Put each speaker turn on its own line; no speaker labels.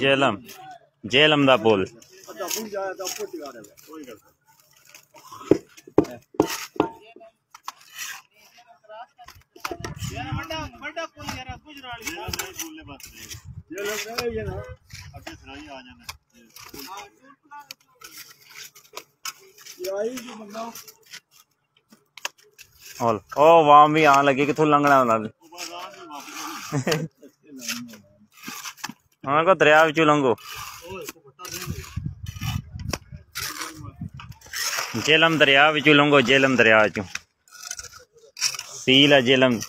जेलम जेलम दा पुल ओ वहां भी आने लगे किथों लंघना होना हाँ को दरिया विचू लंघो जेलम दरिया विचू लंघो जेलम दरिया विचू सील है जेलम